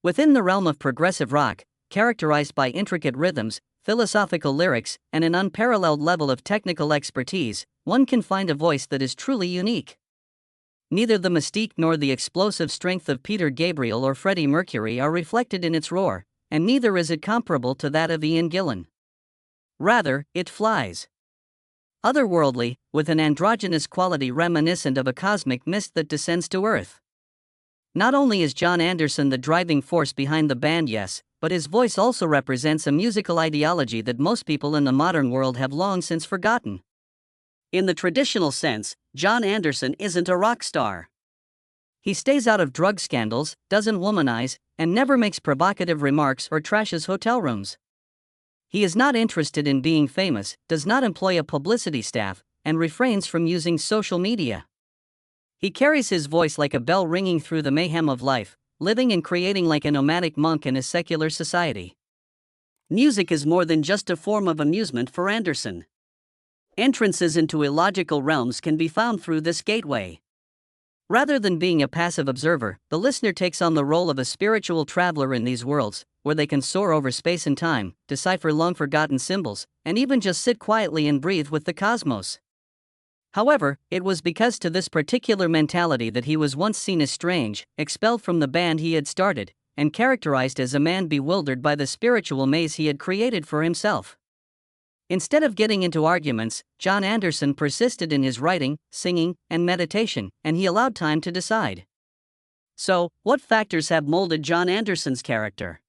Within the realm of progressive rock, characterized by intricate rhythms, philosophical lyrics, and an unparalleled level of technical expertise, one can find a voice that is truly unique. Neither the mystique nor the explosive strength of Gabriel or Freddy Mercury are reflected in its roar, and neither is it comparable to that of Ian Gillan. Rather, it flies otherworldly, with an androgynous quality reminiscent of a cosmic mist that descends to Earth. Not only is Jon Anderson the driving force behind the band, yes, but his voice also represents a musical ideology that most people in the modern world have long since forgotten. In the traditional sense, Jon Anderson isn't a rock star. He stays out of drug scandals, doesn't womanize, and never makes provocative remarks or trashes hotel rooms. He is not interested in being famous, does not employ a publicity staff, and refrains from using social media. He carries his voice like a bell ringing through the mayhem of life, living and creating like a nomadic monk in a secular society. Music is more than just a form of amusement for Anderson. Entrances into illogical realms can be found through this gateway. Rather than being a passive observer, the listener takes on the role of a spiritual traveler in these worlds, where they can soar over space and time, decipher long-forgotten symbols, and even just sit quietly and breathe with the cosmos. However, it was because to this particular mentality that he was once seen as strange, expelled from the band he had started, and characterized as a man bewildered by the spiritual maze he had created for himself. Instead of getting into arguments, Jon Anderson persisted in his writing, singing, and meditation, and he allowed time to decide. So, what factors have molded Jon Anderson's character?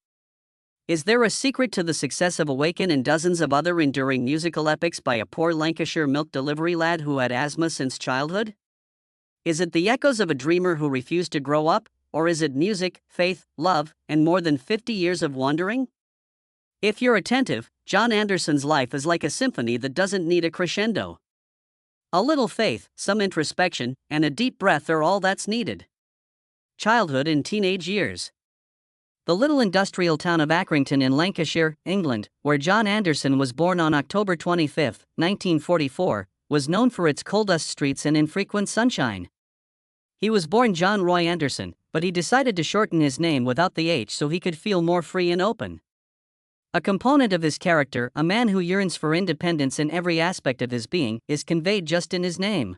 Is there a secret to the success of Awaken and dozens of other enduring musical epics by a poor Lancashire milk delivery lad who had asthma since childhood? Is it the echoes of a dreamer who refused to grow up, or is it music, faith, love, and more than 50 years of wandering? If you're attentive, Jon Anderson's life is like a symphony that doesn't need a crescendo. A little faith, some introspection, and a deep breath are all that's needed. Childhood and teenage years. The little industrial town of Accrington in Lancashire, England, where Jon Anderson was born on October 25, 1944, was known for its coal-dust streets and infrequent sunshine. He was born John Roy Anderson, but he decided to shorten his name without the H so he could feel more free and open. A component of his character, a man who yearns for independence in every aspect of his being, is conveyed just in his name.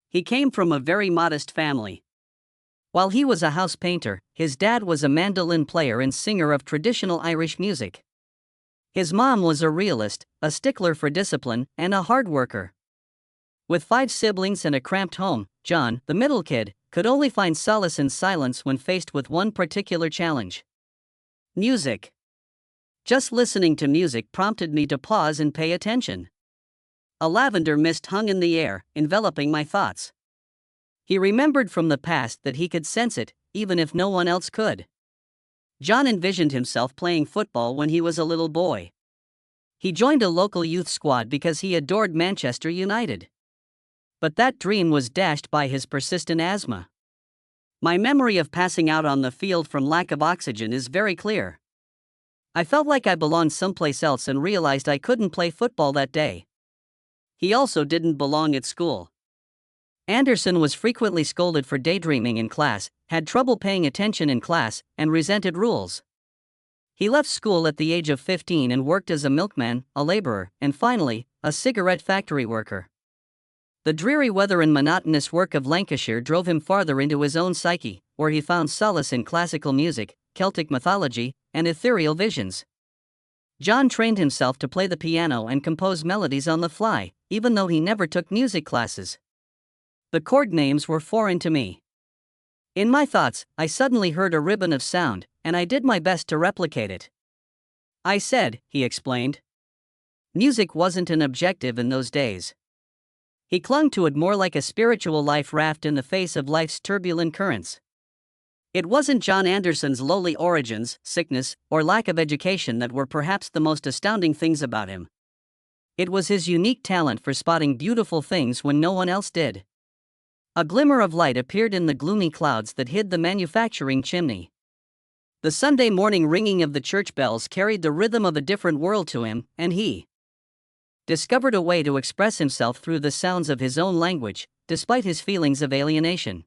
He came from a very modest family. While he was a house painter, his dad was a mandolin player and singer of traditional Irish music. His mom was a realist, a stickler for discipline, and a hard worker. With 5 siblings and a cramped home, John, the middle kid, could only find solace in silence when faced with one particular challenge: music. Just listening to music prompted me to pause and pay attention. A lavender mist hung in the air, enveloping my thoughts. He remembered from the past that he could sense it, even if no one else could. John envisioned himself playing football when he was a little boy. He joined a local youth squad because he adored Manchester United. But that dream was dashed by his persistent asthma. My memory of passing out on the field from lack of oxygen is very clear. I felt like I belonged someplace else and realized I couldn't play football that day. He also didn't belong at school. Anderson was frequently scolded for daydreaming in class, had trouble paying attention in class, and resented rules. He left school at the age of 15 and worked as a milkman, a laborer, and finally, a cigarette factory worker. The dreary weather and monotonous work of Lancashire drove him farther into his own psyche, where he found solace in classical music, Celtic mythology, and ethereal visions. John trained himself to play the piano and compose melodies on the fly, even though he never took music classes. The chord names were foreign to me. In my thoughts, I suddenly heard a ribbon of sound, and I did my best to replicate it. I said, he explained. Music wasn't an objective in those days. He clung to it more like a spiritual life raft in the face of life's turbulent currents. It wasn't Jon Anderson's lowly origins, sickness, or lack of education that were perhaps the most astounding things about him. It was his unique talent for spotting beautiful things when no one else did. A glimmer of light appeared in the gloomy clouds that hid the manufacturing chimney. The Sunday morning ringing of the church bells carried the rhythm of a different world to him, and he discovered a way to express himself through the sounds of his own language, despite his feelings of alienation.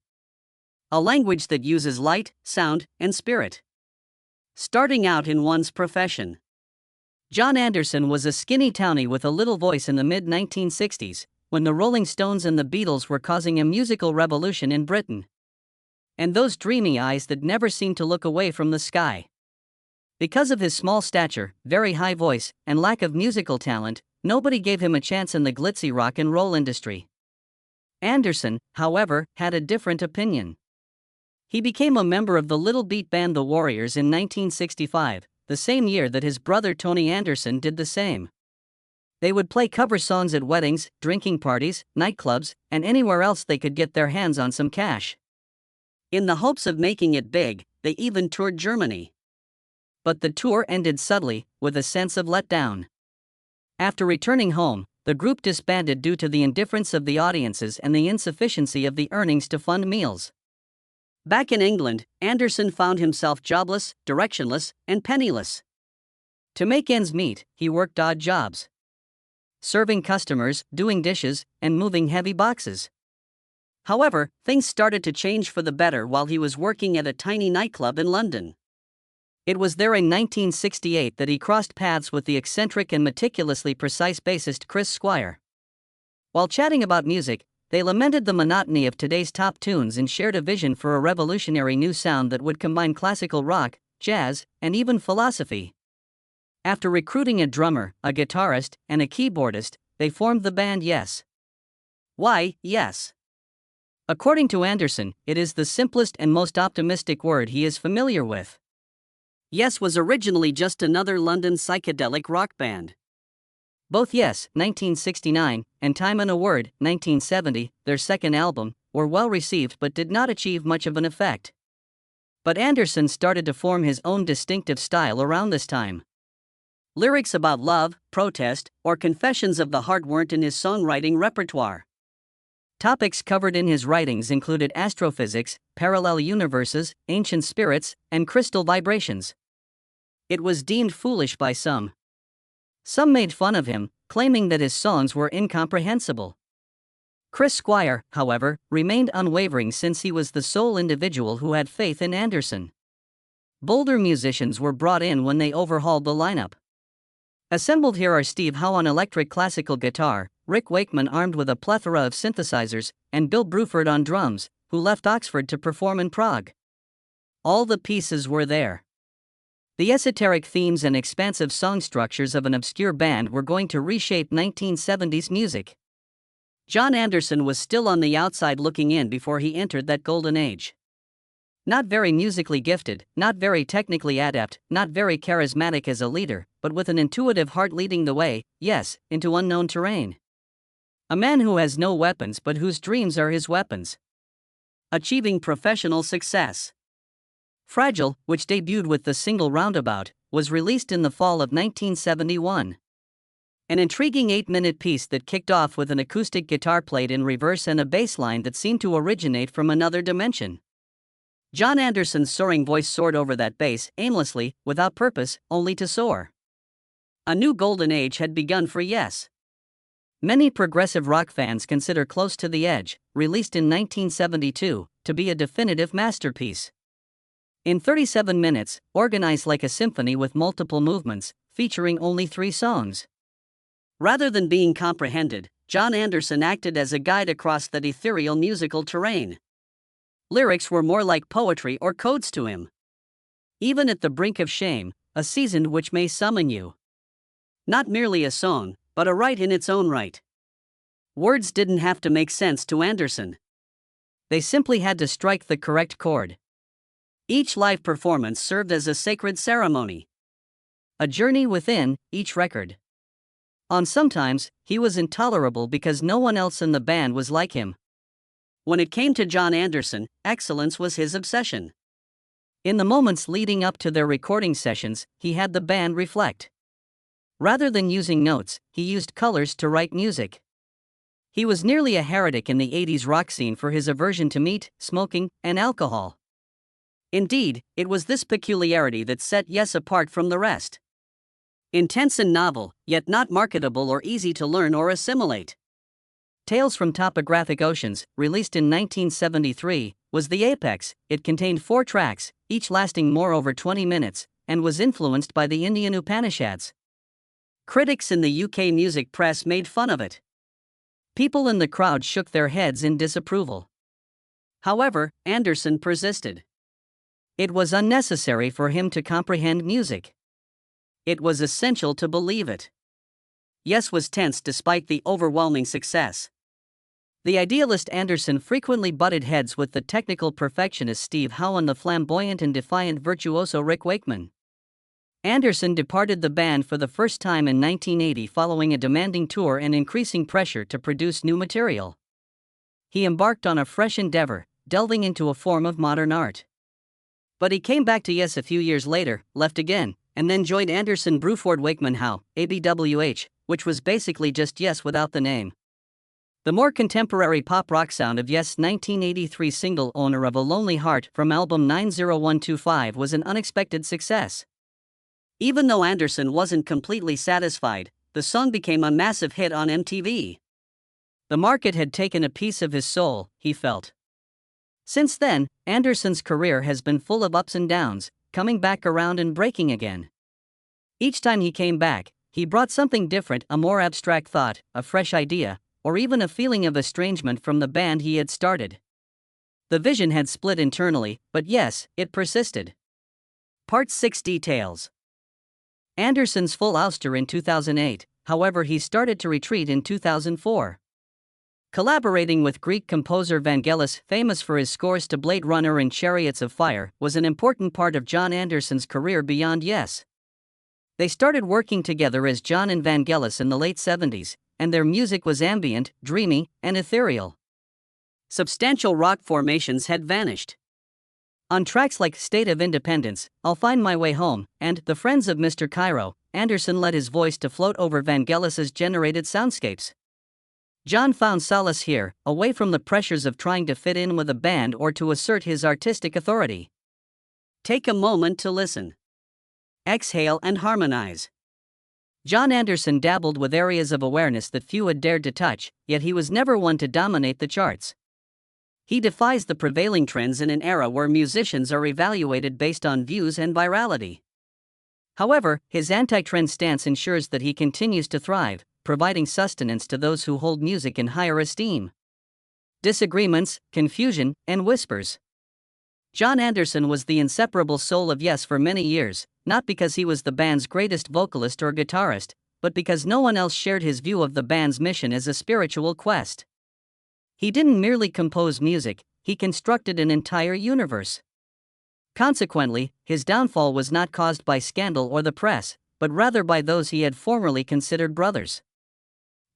A language that uses light, sound, and spirit. Starting out in one's profession. Jon Anderson was a skinny townie with a little voice in the mid-1960s, when the Rolling Stones and the Beatles were causing a musical revolution in Britain. And those dreamy eyes that never seemed to look away from the sky. Because of his small stature, very high voice, and lack of musical talent, nobody gave him a chance in the glitzy rock and roll industry. Anderson, however, had a different opinion. He became a member of the little beat band The Warriors in 1965, the same year that his brother Tony Anderson did the same. They would play cover songs at weddings, drinking parties, nightclubs, and anywhere else they could get their hands on some cash. In the hopes of making it big, they even toured Germany. But the tour ended subtly, with a sense of letdown. After returning home, the group disbanded due to the indifference of the audiences and the insufficiency of the earnings to fund meals. Back in England, Anderson found himself jobless, directionless, and penniless. To make ends meet, he worked odd jobs. Serving customers, doing dishes, and moving heavy boxes. However, things started to change for the better while he was working at a tiny nightclub in London. It was there in 1968 that he crossed paths with the eccentric and meticulously precise bassist Chris Squire. While chatting about music, they lamented the monotony of today's top tunes and shared a vision for a revolutionary new sound that would combine classical rock, jazz, and even philosophy. After recruiting a drummer, a guitarist, and a keyboardist, they formed the band Yes. Why, yes? According to Anderson, it is the simplest and most optimistic word he is familiar with. Yes was originally just another London psychedelic rock band. Both Yes, 1969, and Time and a Word, 1970, their second album, were well received but did not achieve much of an effect. But Anderson started to form his own distinctive style around this time. Lyrics about love, protest, or confessions of the heart weren't in his songwriting repertoire. Topics covered in his writings included astrophysics, parallel universes, ancient spirits, and crystal vibrations. It was deemed foolish by some. Some made fun of him, claiming that his songs were incomprehensible. Chris Squire, however, remained unwavering since he was the sole individual who had faith in Anderson. Bolder musicians were brought in when they overhauled the lineup. Assembled here are Steve Howe on electric classical guitar, Rick Wakeman armed with a plethora of synthesizers, and Bill Bruford on drums, who left Oxford to perform in Prague. All the pieces were there. The esoteric themes and expansive song structures of an obscure band were going to reshape 1970s music. Jon Anderson was still on the outside looking in before he entered that golden age. Not very musically gifted, not very technically adept, not very charismatic as a leader, but with an intuitive heart leading the way, yes, into unknown terrain. A man who has no weapons but whose dreams are his weapons. Achieving professional success. Fragile, which debuted with the single Roundabout, was released in the fall of 1971. An intriguing 8-minute piece that kicked off with an acoustic guitar played in reverse and a bass line that seemed to originate from another dimension. Jon Anderson's soaring voice soared over that bass, aimlessly, without purpose, only to soar. A new golden age had begun for Yes. Many progressive rock fans consider Close to the Edge, released in 1972, to be a definitive masterpiece. In 37 minutes, organized like a symphony with multiple movements, featuring only 3 songs. Rather than being comprehended, Jon Anderson acted as a guide across that ethereal musical terrain. Lyrics were more like poetry or codes to him. Even at the brink of shame, a seasoned which may summon you. Not merely a song, but a right in its own right. Words didn't have to make sense to Anderson. They simply had to strike the correct chord. Each live performance served as a sacred ceremony. A journey within each record. On sometimes, he was intolerable because no one else in the band was like him. When it came to Jon Anderson, excellence was his obsession. In the moments leading up to their recording sessions, he had the band reflect. Rather than using notes, he used colors to write music. He was nearly a heretic in the 80s rock scene for his aversion to meat, smoking, and alcohol. Indeed, it was this peculiarity that set Yes apart from the rest. Intense and novel, yet not marketable or easy to learn or assimilate. Tales from Topographic Oceans, released in 1973, was the apex. It contained 4 tracks, each lasting more over 20 minutes, and was influenced by the Indian Upanishads. Critics in the UK music press made fun of it. People in the crowd shook their heads in disapproval. However, Anderson persisted. It was unnecessary for him to comprehend music. It was essential to believe it. Yes was tense despite the overwhelming success. The idealist Anderson frequently butted heads with the technical perfectionist Steve Howe and the flamboyant and defiant virtuoso Rick Wakeman. Anderson departed the band for the first time in 1980 following a demanding tour and increasing pressure to produce new material. He embarked on a fresh endeavor, delving into a form of modern art. But he came back to Yes a few years later, left again, and then joined Anderson Bruford Wakeman Howe, ABWH, which was basically just Yes without the name. The more contemporary pop-rock sound of Yes' 1983 single Owner of a Lonely Heart from album 90125 was an unexpected success. Even though Anderson wasn't completely satisfied, the song became a massive hit on MTV. The market had taken a piece of his soul, he felt. Since then, Anderson's career has been full of ups and downs, coming back around and breaking again. Each time he came back, he brought something different, a more abstract thought, a fresh idea, or even a feeling of estrangement from the band he had started. The vision had split internally, but yes, it persisted. Part 6 details. Anderson's full ouster in 2008, however, he started to retreat in 2004. Collaborating with Greek composer Vangelis, famous for his scores to Blade Runner and Chariots of Fire, was an important part of Jon Anderson's career beyond Yes. They started working together as Jon and Vangelis in the late 70s, and their music was ambient, dreamy, and ethereal. Substantial rock formations had vanished. On tracks like State of Independence, I'll Find My Way Home, and The Friends of Mr. Cairo, Anderson let his voice to float over Vangelis's generated soundscapes. Jon found solace here, away from the pressures of trying to fit in with a band or to assert his artistic authority. Take a moment to listen. Exhale and harmonize. Jon Anderson dabbled with areas of awareness that few had dared to touch, yet he was never one to dominate the charts. He defies the prevailing trends in an era where musicians are evaluated based on views and virality. However, his anti-trend stance ensures that he continues to thrive, providing sustenance to those who hold music in higher esteem. Disagreements, confusion, and whispers. Jon Anderson was the inseparable soul of Yes for many years, not because he was the band's greatest vocalist or guitarist, but because no one else shared his view of the band's mission as a spiritual quest. He didn't merely compose music, he constructed an entire universe. Consequently, his downfall was not caused by scandal or the press, but rather by those he had formerly considered brothers.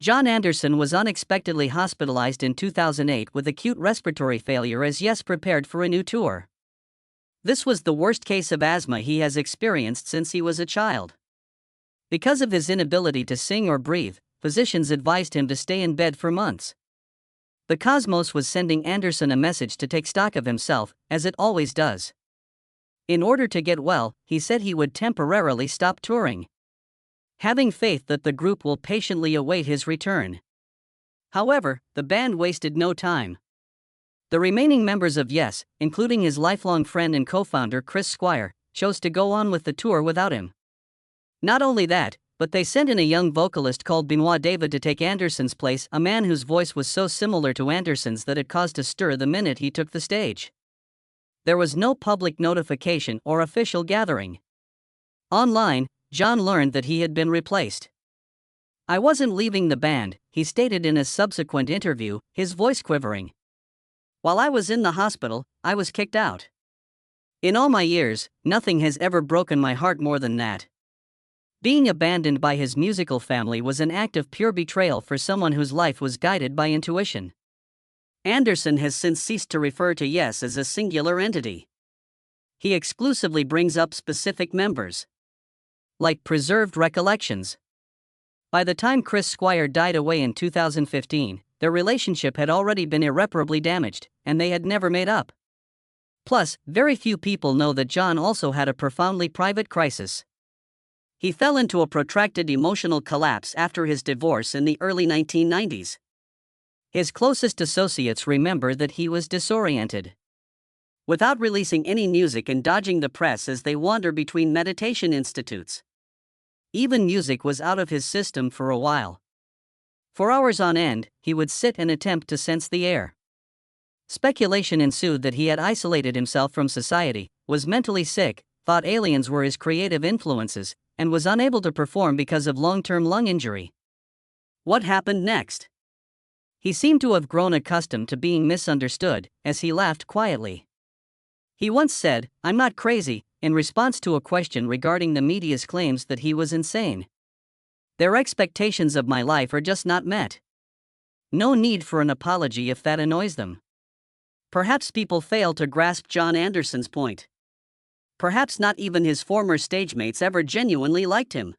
Jon Anderson was unexpectedly hospitalized in 2008 with acute respiratory failure as Yes prepared for a new tour. This was the worst case of asthma he has experienced since he was a child. Because of his inability to sing or breathe, physicians advised him to stay in bed for months. The cosmos was sending Anderson a message to take stock of himself, as it always does. In order to get well, he said he would temporarily stop touring, having faith that the group will patiently await his return. However, the band wasted no time. The remaining members of Yes, including his lifelong friend and co-founder Chris Squire, chose to go on with the tour without him. Not only that, but they sent in a young vocalist called Benoit David to take Anderson's place, a man whose voice was so similar to Anderson's that it caused a stir the minute he took the stage. There was no public notification or official gathering. Online, Jon learned that he had been replaced. "I wasn't leaving the band," he stated in a subsequent interview, his voice quivering. "While I was in the hospital, I was kicked out. In all my years, nothing has ever broken my heart more than that." Being abandoned by his musical family was an act of pure betrayal for someone whose life was guided by intuition. Anderson has since ceased to refer to Yes as a singular entity. He exclusively brings up specific members, like preserved recollections. By the time Chris Squire died away in 2015, their relationship had already been irreparably damaged, and they had never made up. Plus, very few people know that Jon also had a profoundly private crisis. He fell into a protracted emotional collapse after his divorce in the early 1990s. His closest associates remember that he was disoriented. without releasing any music and dodging the press as they wander between meditation institutes. Even music was out of his system for a while. For hours on end, he would sit and attempt to sense the air. Speculation ensued that he had isolated himself from society, was mentally sick, thought aliens were his creative influences, and was unable to perform because of long-term lung injury. What happened next? He seemed to have grown accustomed to being misunderstood, as he laughed quietly. He once said, "I'm not crazy," in response to a question regarding the media's claims that he was insane. "Their expectations of my life are just not met." No need for an apology if that annoys them. Perhaps people fail to grasp Jon Anderson's point. Perhaps not even his former stagemates ever genuinely liked him.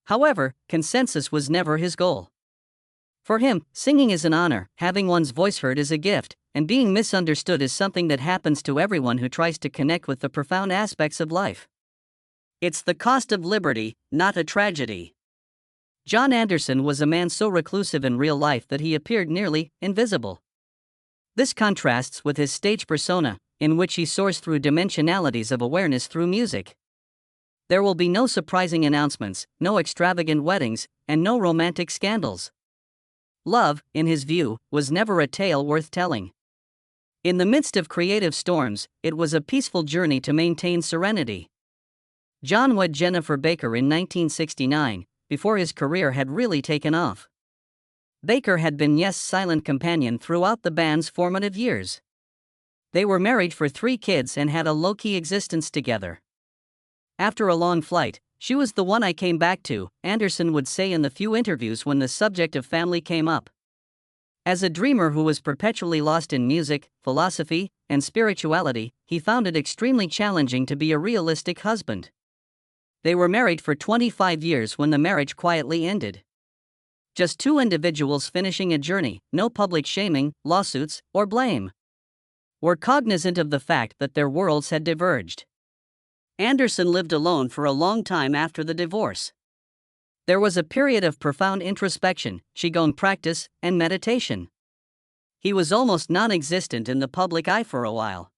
However, consensus was never his goal. For him, singing is an honor, having one's voice heard is a gift, and being misunderstood is something that happens to everyone who tries to connect with the profound aspects of life. It's the cost of liberty, not a tragedy. Jon Anderson was a man so reclusive in real life that he appeared nearly invisible. This contrasts with his stage persona, in which he soars through dimensionalities of awareness through music. There will be no surprising announcements, no extravagant weddings, and no romantic scandals. Love, in his view, was never a tale worth telling. In the midst of creative storms, it was a peaceful journey to maintain serenity. Jon wed Jennifer Baker in 1969, before his career had really taken off. Baker had been Yes' silent companion throughout the band's formative years. They were married for 3 kids and had a low-key existence together. After a long flight, "She was the one I came back to," Anderson would say in the few interviews when the subject of family came up. As a dreamer who was perpetually lost in music, philosophy, and spirituality, he found it extremely challenging to be a realistic husband. They were married for 25 years when the marriage quietly ended. Just 2 individuals finishing a journey, no public shaming, lawsuits, or blame. Were cognizant of the fact that their worlds had diverged. Anderson lived alone for a long time after the divorce. There was a period of profound introspection, qigong practice, and meditation. He was almost non-existent in the public eye for a while.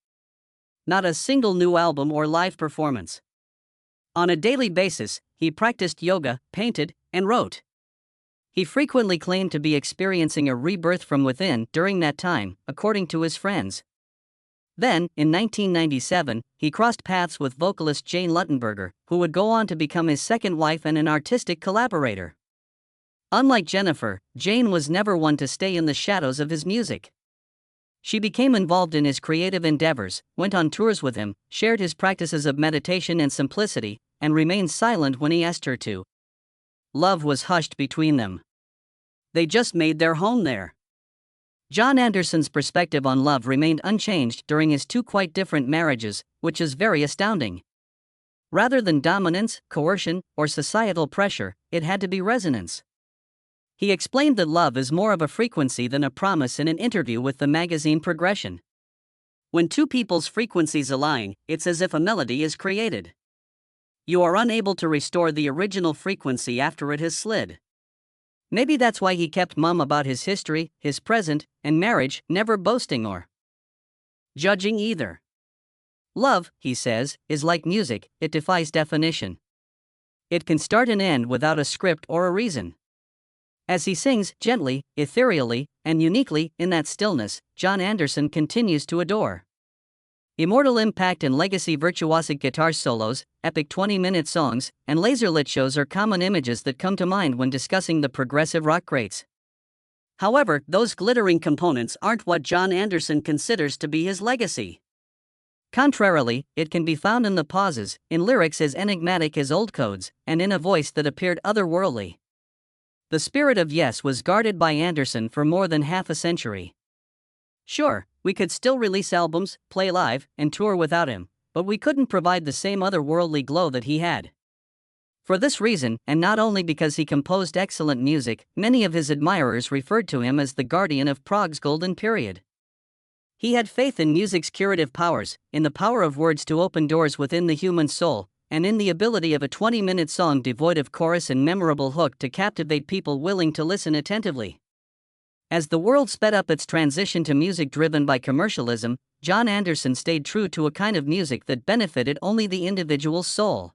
Not a single new album or live performance. On a daily basis, he practiced yoga, painted, and wrote. He frequently claimed to be experiencing a rebirth from within during that time, according to his friends. Then, in 1997, he crossed paths with vocalist Jane Luttenberger, who would go on to become his second wife and an artistic collaborator. Unlike Jennifer, Jane was never one to stay in the shadows of his music. She became involved in his creative endeavors, went on tours with him, shared his practices of meditation and simplicity, and remained silent when he asked her to. Love was hushed between them. They just made their home there. Jon Anderson's perspective on love remained unchanged during his 2 quite different marriages, which is very astounding. Rather than dominance, coercion, or societal pressure, it had to be resonance. He explained that love is more of a frequency than a promise in an interview with the magazine Progression. When 2 people's frequencies align, it's as if a melody is created. You are unable to restore the original frequency after it has slid. Maybe that's why he kept mum about his history, his present, and marriage, never boasting or judging either. Love, he says, is like music, it defies definition. It can start and end without a script or a reason. As he sings, gently, ethereally, and uniquely, in that stillness, Jon Anderson continues to adore. Immortal impact and legacy virtuosic guitar solos, epic 20-minute songs, and laser-lit shows are common images that come to mind when discussing the progressive rock greats. However, those glittering components aren't what Jon Anderson considers to be his legacy. Contrarily, it can be found in the pauses, in lyrics as enigmatic as old codes, and in a voice that appeared otherworldly. The spirit of Yes was guarded by Anderson for more than half a century. Sure, we could still release albums, play live, and tour without him, but we couldn't provide the same otherworldly glow that he had. For this reason, and not only because he composed excellent music, many of his admirers referred to him as the guardian of prog's golden period. He had faith in music's curative powers, in the power of words to open doors within the human soul, and in the ability of a 20-minute song devoid of chorus and memorable hook to captivate people willing to listen attentively. As the world sped up its transition to music driven by commercialism, Jon Anderson stayed true to a kind of music that benefited only the individual's soul.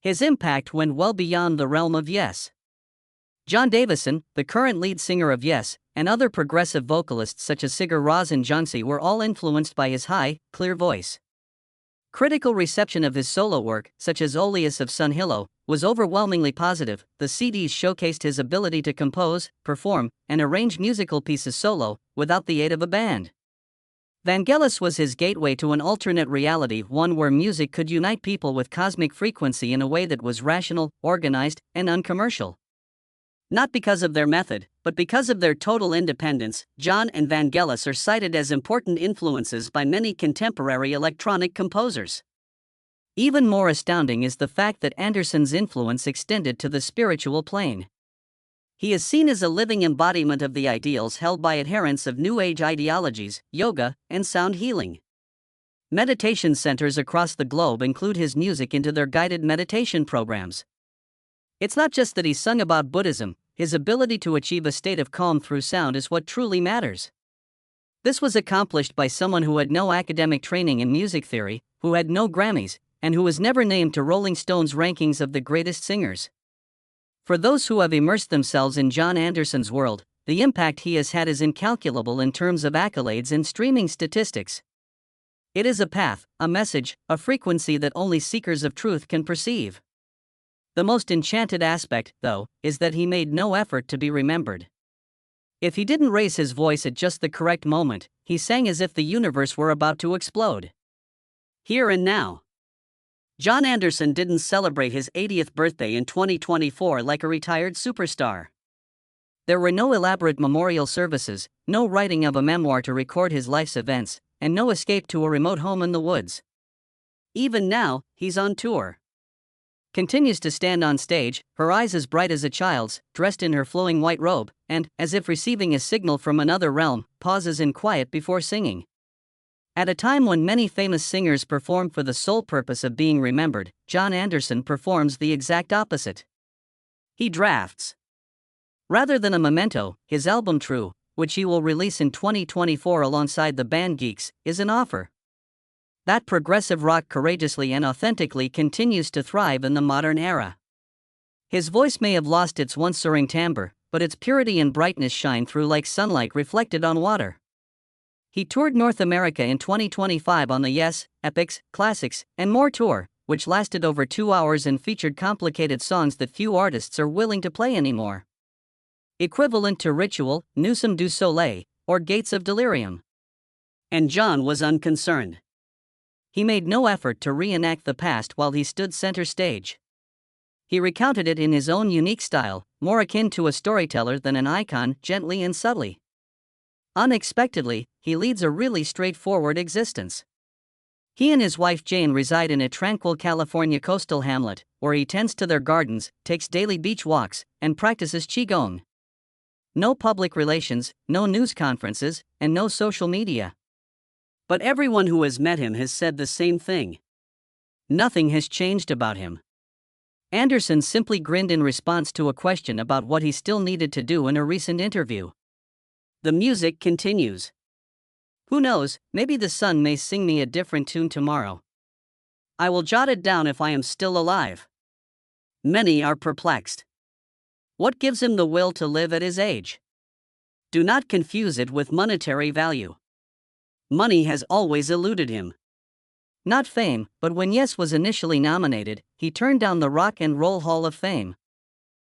His impact went well beyond the realm of Yes. John Davison, the current lead singer of Yes, and other progressive vocalists such as Sigur Rós and Jónsi were all influenced by his high, clear voice. Critical reception of his solo work, such as Oleus of Sunhillow, was overwhelmingly positive. The CDs showcased his ability to compose, perform, and arrange musical pieces solo, without the aid of a band. Vangelis was his gateway to an alternate reality, one where music could unite people with cosmic frequency in a way that was rational, organized, and uncommercial. Not because of their method, but because of their total independence, Jon and Vangelis are cited as important influences by many contemporary electronic composers. Even more astounding is the fact that Anderson's influence extended to the spiritual plane. He is seen as a living embodiment of the ideals held by adherents of New Age ideologies, yoga, and sound healing. Meditation centers across the globe include his music into their guided meditation programs. It's not just that he sung about Buddhism, his ability to achieve a state of calm through sound is what truly matters. This was accomplished by someone who had no academic training in music theory, who had no Grammys, and who was never named to Rolling Stone's rankings of the greatest singers. For those who have immersed themselves in Jon Anderson's world, the impact he has had is incalculable in terms of accolades and streaming statistics. It is a path, a message, a frequency that only seekers of truth can perceive. The most enchanted aspect, though, is that he made no effort to be remembered. If he didn't raise his voice at just the correct moment, he sang as if the universe were about to explode. Here and now. Jon Anderson didn't celebrate his 80th birthday in 2024 like a retired superstar. There were no elaborate memorial services, no writing of a memoir to record his life's events, and no escape to a remote home in the woods. Even now, he's on tour. Continues to stand on stage, her eyes as bright as a child's, dressed in her flowing white robe, and, as if receiving a signal from another realm, pauses in quiet before singing. At a time when many famous singers perform for the sole purpose of being remembered, Jon Anderson performs the exact opposite. He drafts. Rather than a memento, his album True, which he will release in 2024 alongside the band Geeks, is an offer. That progressive rock courageously and authentically continues to thrive in the modern era. His voice may have lost its once soaring timbre, but its purity and brightness shine through like sunlight reflected on water. He toured North America in 2025 on the Yes, Epics, Classics, and More tour, which lasted over 2 hours and featured complicated songs that few artists are willing to play anymore. Equivalent to Ritual, Nous sommes du Soleil, or Gates of Delirium. And Jon was unconcerned. He made no effort to reenact the past while he stood center stage. He recounted it in his own unique style, more akin to a storyteller than an icon, gently and subtly. Unexpectedly, he leads a really straightforward existence. He and his wife Jane reside in a tranquil California coastal hamlet, where he tends to their gardens, takes daily beach walks, and practices Qigong. No public relations, no news conferences, and no social media. But everyone who has met him has said the same thing. Nothing has changed about him. Anderson simply grinned in response to a question about what he still needed to do in a recent interview. The music continues. Who knows, maybe the sun may sing me a different tune tomorrow. I will jot it down if I am still alive. Many are perplexed. What gives him the will to live at his age? Do not confuse it with monetary value. Money has always eluded him. Not fame, but when Yes was initially nominated, he turned down the Rock and Roll Hall of Fame.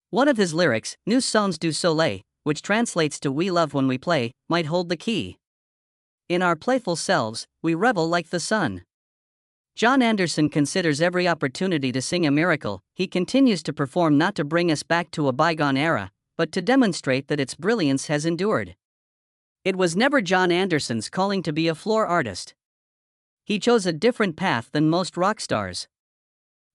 One of his lyrics, Nous sommes du Soleil, which translates to We love when we play, might hold the key. In our playful selves, we revel like the sun. Jon Anderson considers every opportunity to sing a miracle. He continues to perform not to bring us back to a bygone era, but to demonstrate that its brilliance has endured. It was never Jon Anderson's calling to be a floor artist. He chose a different path than most rock stars.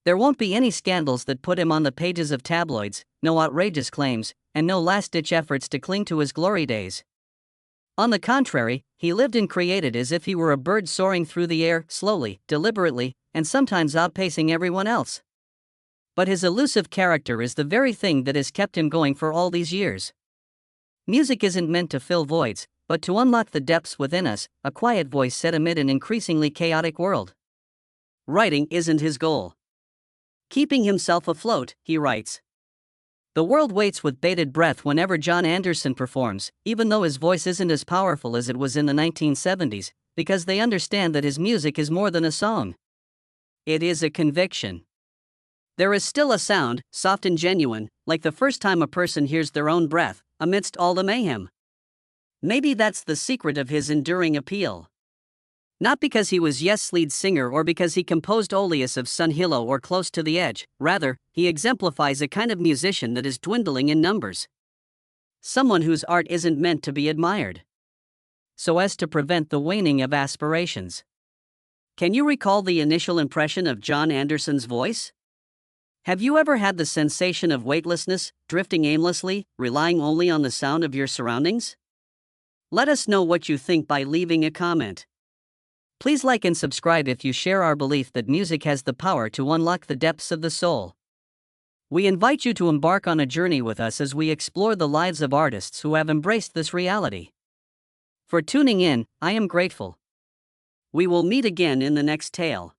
There won't be any scandals that put him on the pages of tabloids, no outrageous claims, and no last-ditch efforts to cling to his glory days. On the contrary, he lived and created as if he were a bird soaring through the air, slowly, deliberately, and sometimes outpacing everyone else. But his elusive character is the very thing that has kept him going for all these years. Music isn't meant to fill voids, but to unlock the depths within us, a quiet voice said amid an increasingly chaotic world. Writing isn't his goal. Keeping himself afloat, he writes. The world waits with bated breath whenever Jon Anderson performs, even though his voice isn't as powerful as it was in the 1970s, because they understand that his music is more than a song. It is a conviction. There is still a sound, soft and genuine, like the first time a person hears their own breath, amidst all the mayhem. Maybe that's the secret of his enduring appeal. Not because he was Yes' lead singer or because he composed Oleus of Sun Hilo or Close to the Edge, rather, he exemplifies a kind of musician that is dwindling in numbers. Someone whose art isn't meant to be admired, so as to prevent the waning of aspirations. Can you recall the initial impression of Jon Anderson's voice? Have you ever had the sensation of weightlessness, drifting aimlessly, relying only on the sound of your surroundings? Let us know what you think by leaving a comment. Please like and subscribe if you share our belief that music has the power to unlock the depths of the soul. We invite you to embark on a journey with us as we explore the lives of artists who have embraced this reality. For tuning in, I am grateful. We will meet again in the next tale.